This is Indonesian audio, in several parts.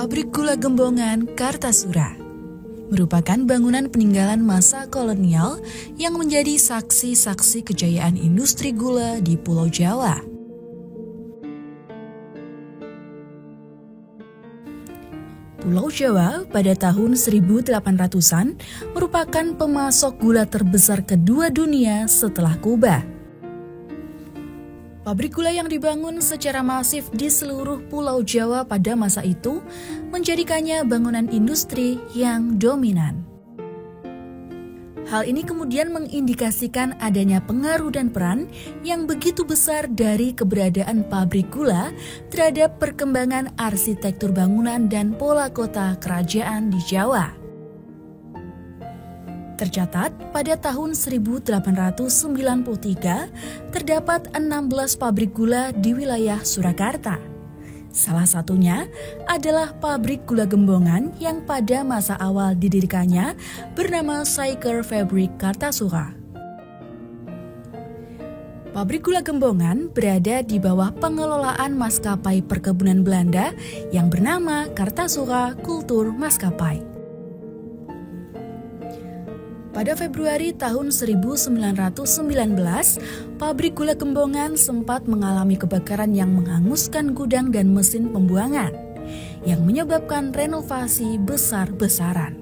Pabrik Gula Gembongan, Kartasura merupakan bangunan peninggalan masa kolonial yang menjadi saksi-saksi kejayaan industri gula di Pulau Jawa. Pulau Jawa pada tahun 1800-an merupakan pemasok gula terbesar kedua dunia setelah Kuba. Pabrik gula yang dibangun secara masif di seluruh Pulau Jawa pada masa itu menjadikannya bangunan industri yang dominan. Hal ini kemudian mengindikasikan adanya pengaruh dan peran yang begitu besar dari keberadaan pabrik gula terhadap perkembangan arsitektur bangunan dan pola kota kerajaan di Jawa. Tercatat pada tahun 1893 terdapat 16 pabrik gula di wilayah Surakarta. Salah satunya adalah pabrik gula Gembongan yang pada masa awal didirikannya bernama Syker Fabrik Kartasura. Pabrik gula Gembongan berada di bawah pengelolaan maskapai perkebunan Belanda yang bernama Kartasura Kultur Maskapai. Pada Februari tahun 1919, pabrik gula Gembongan sempat mengalami kebakaran yang menghanguskan gudang dan mesin pembuangan, yang menyebabkan renovasi besar-besaran.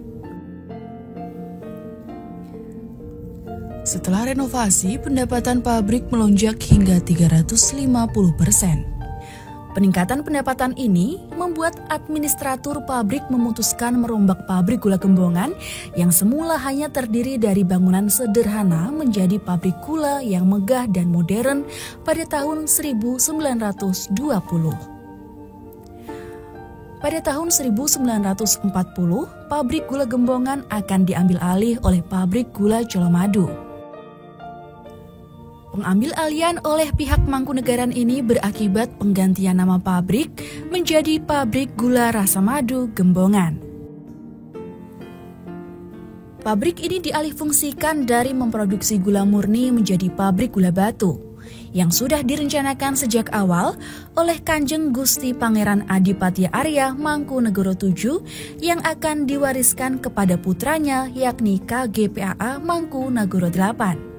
Setelah renovasi, pendapatan pabrik melonjak hingga 350%. Peningkatan pendapatan ini membuat administratur pabrik memutuskan merombak pabrik gula Gembongan yang semula hanya terdiri dari bangunan sederhana menjadi pabrik gula yang megah dan modern pada tahun 1920. Pada tahun 1940, pabrik gula Gembongan akan diambil alih oleh pabrik gula Colomadu. Pengambil alihan oleh pihak Mangkunegaran ini berakibat penggantian nama pabrik menjadi Pabrik Gula Rasa Madu Gembongan. Pabrik ini dialihfungsikan dari memproduksi gula murni menjadi pabrik gula batu, yang sudah direncanakan sejak awal oleh Kanjeng Gusti Pangeran Adipati Arya Mangkunegoro VII yang akan diwariskan kepada putranya yakni KGPAA Mangkunegoro VIII.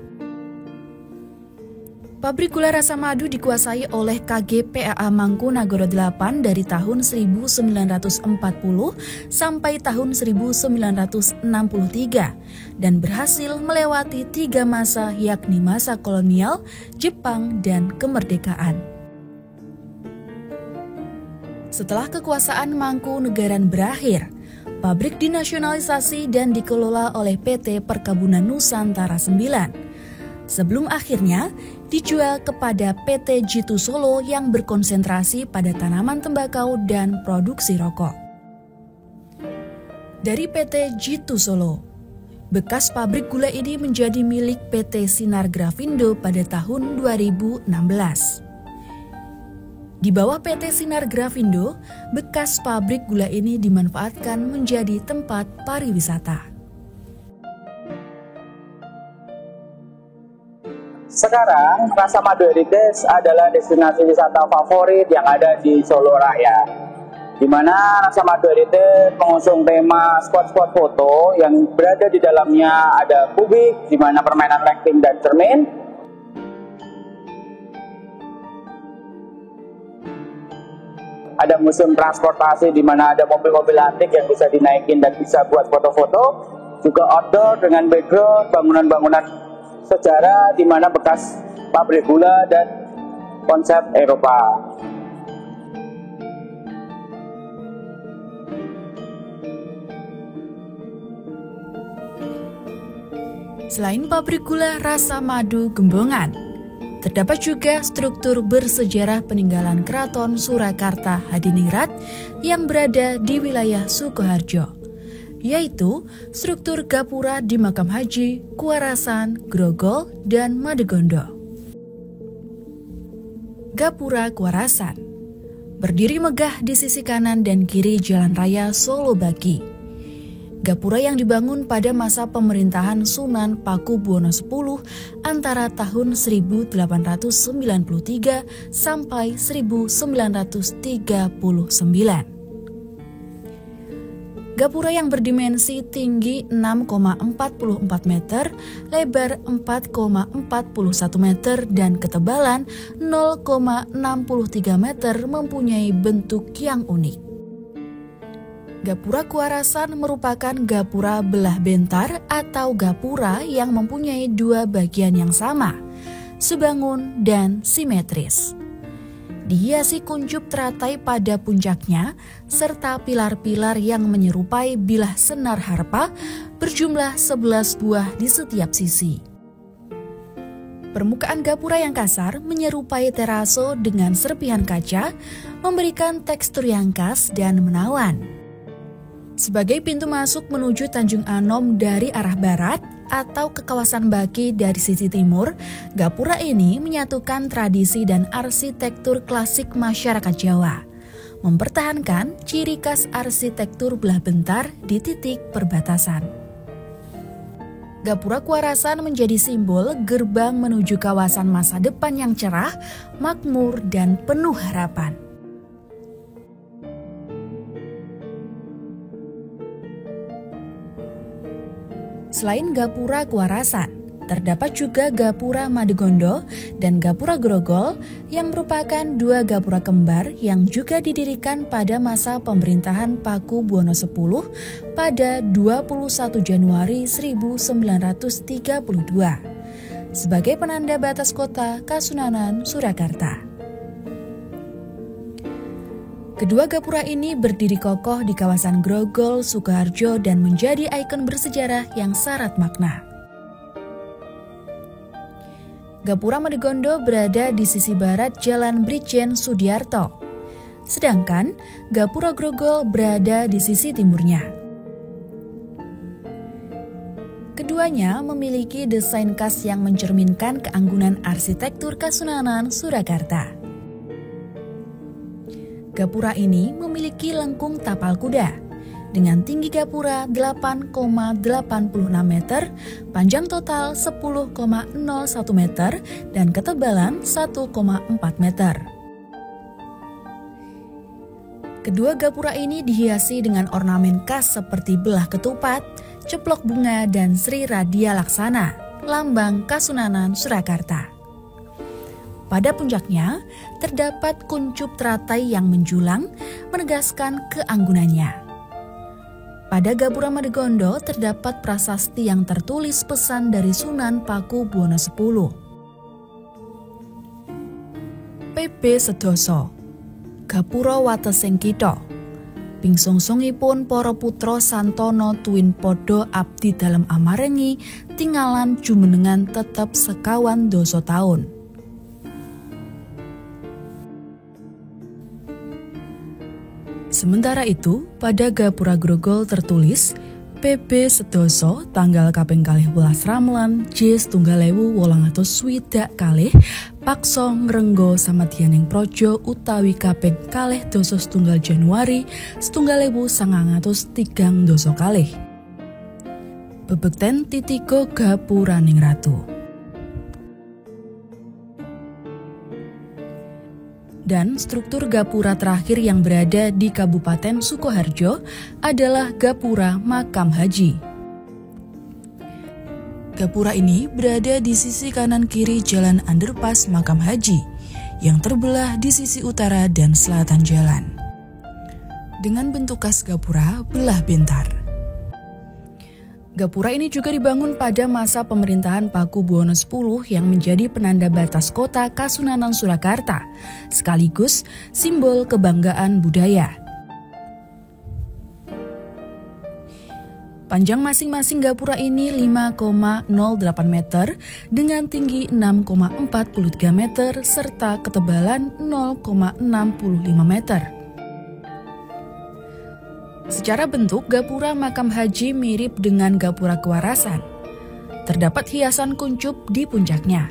Pabrik gula Rasa Madu dikuasai oleh KGPAA Mangkunegoro VIII dari tahun 1940 sampai tahun 1963 dan berhasil melewati 3 masa yakni masa kolonial, Jepang, dan kemerdekaan. Setelah kekuasaan Mangkunegaran berakhir, pabrik dinasionalisasi dan dikelola oleh PT Perkebunan Nusantara IX. Sebelum akhirnya dijual kepada PT Jitu Solo yang berkonsentrasi pada tanaman tembakau dan produksi rokok. Dari PT Jitu Solo, bekas pabrik gula ini menjadi milik PT Sinar Grafindo pada tahun 2016. Di bawah PT Sinar Grafindo, bekas pabrik gula ini dimanfaatkan menjadi tempat pariwisata. Sekarang, Rasa Madu Heritage adalah destinasi wisata favorit yang ada di Solo Raya, di mana Rasa Madu Heritage mengusung tema spot-spot foto yang berada di dalamnya ada kubik, di mana permainan lighting dan cermin, ada museum transportasi di mana ada mobil-mobil antik yang bisa dinaikin dan bisa buat foto-foto, juga outdoor dengan background bangunan-bangunan sejarah di mana bekas pabrik gula dan konsep Eropa. Selain pabrik gula Rasa Madu Gembongan, terdapat juga struktur bersejarah peninggalan Keraton Surakarta Hadiningrat yang berada di wilayah Sukoharjo, yaitu struktur gapura di Makam Haji, Kuarasan, Grogol, dan Madegondo. Gapura Kuarasan berdiri megah di sisi kanan dan kiri Jalan Raya Solo Baki. Gapura yang dibangun pada masa pemerintahan Sunan Pakubuwono X antara tahun 1893 sampai 1939. Gapura yang berdimensi tinggi 6,44 meter, lebar 4,41 meter, dan ketebalan 0,63 meter mempunyai bentuk yang unik. Gapura Kuarasan merupakan gapura belah bentar atau gapura yang mempunyai dua bagian yang sama, sebangun dan simetris. Dihiasi kuncup teratai pada puncaknya, serta pilar-pilar yang menyerupai bilah senar harpa berjumlah 11 buah di setiap sisi. Permukaan gapura yang kasar menyerupai teraso dengan serpihan kaca, memberikan tekstur yang khas dan menawan. Sebagai pintu masuk menuju Tanjung Anom dari arah barat atau ke kawasan Baki dari sisi timur, gapura ini menyatukan tradisi dan arsitektur klasik masyarakat Jawa, mempertahankan ciri khas arsitektur belah bentar di titik perbatasan. Gapura Kuarasan menjadi simbol gerbang menuju kawasan masa depan yang cerah, makmur, dan penuh harapan. Selain Gapura Kuarasan, terdapat juga Gapura Madegondo dan Gapura Grogol yang merupakan dua gapura kembar yang juga didirikan pada masa pemerintahan Paku Buwono X pada 21 Januari 1932 sebagai penanda batas kota Kasunanan, Surakarta. Kedua gapura ini berdiri kokoh di kawasan Grogol, Sukoharjo, dan menjadi ikon bersejarah yang syarat makna. Gapura Madegondo berada di sisi barat Jalan Brigjen Sudiarto, sedangkan Gapura Grogol berada di sisi timurnya. Keduanya memiliki desain khas yang mencerminkan keanggunan arsitektur Kasunanan, Surakarta. Gapura ini memiliki lengkung tapal kuda dengan tinggi gapura 8,86 meter, panjang total 10,01 meter, dan ketebalan 1,4 meter. Kedua gapura ini dihiasi dengan ornamen khas seperti belah ketupat, ceplok bunga, dan Sri Radia Laksana, lambang Kasunanan, Surakarta. Pada puncaknya, terdapat kuncup teratai yang menjulang, menegaskan keanggunannya. Pada Gapura Madegondo terdapat prasasti yang tertulis pesan dari Sunan Paku Buwono X. PP Sedoso, Gapura Watesing Kitha, pingsungsungipun para putra Santono tuwin padha abdi dalem amarengi, tinggalan jumenengan tetep sekawan dasa taun. Sementara itu, pada Gapura Grogol tertulis PB Sedoso tanggal kaping 12 Ramlan J 1860 paksa ngrengga samadyaning praja utawi kaping 2 Januari 1930. Bebekten Titigo Gapuraning Ratu. Dan struktur gapura terakhir yang berada di Kabupaten Sukoharjo adalah Gapura Makam Haji. Gapura ini berada di sisi kanan kiri Jalan Underpass Makam Haji yang terbelah di sisi utara dan selatan jalan. Dengan bentuk khas gapura belah bentar. Gapura ini juga dibangun pada masa pemerintahan Paku Buwono X yang menjadi penanda batas kota Kasunanan Surakarta, sekaligus simbol kebanggaan budaya. Panjang masing-masing gapura ini 5,08 meter dengan tinggi 6,43 meter serta ketebalan 0,65 meter. Secara bentuk, Gapura Makam Haji mirip dengan Gapura Kuarasan. Terdapat hiasan kuncup di puncaknya.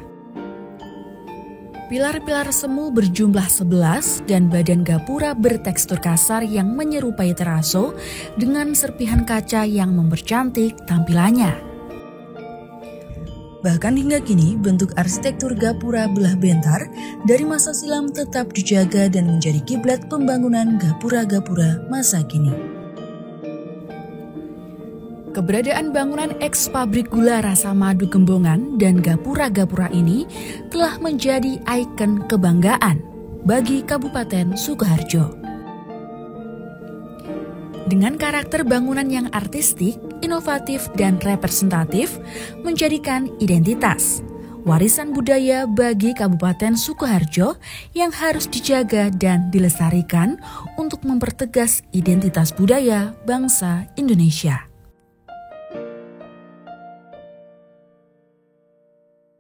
Pilar-pilar semu berjumlah 11 dan badan gapura bertekstur kasar yang menyerupai teraso dengan serpihan kaca yang mempercantik tampilannya. Bahkan hingga kini, bentuk arsitektur gapura belah bentar dari masa silam tetap dijaga dan menjadi kiblat pembangunan gapura-gapura masa kini. Keberadaan bangunan eks pabrik gula Rasa Madu Gembongan dan gapura-gapura ini telah menjadi ikon kebanggaan bagi Kabupaten Sukoharjo. Dengan karakter bangunan yang artistik, inovatif, dan representatif, menjadikan identitas warisan budaya bagi Kabupaten Sukoharjo yang harus dijaga dan dilestarikan untuk mempertegas identitas budaya bangsa Indonesia.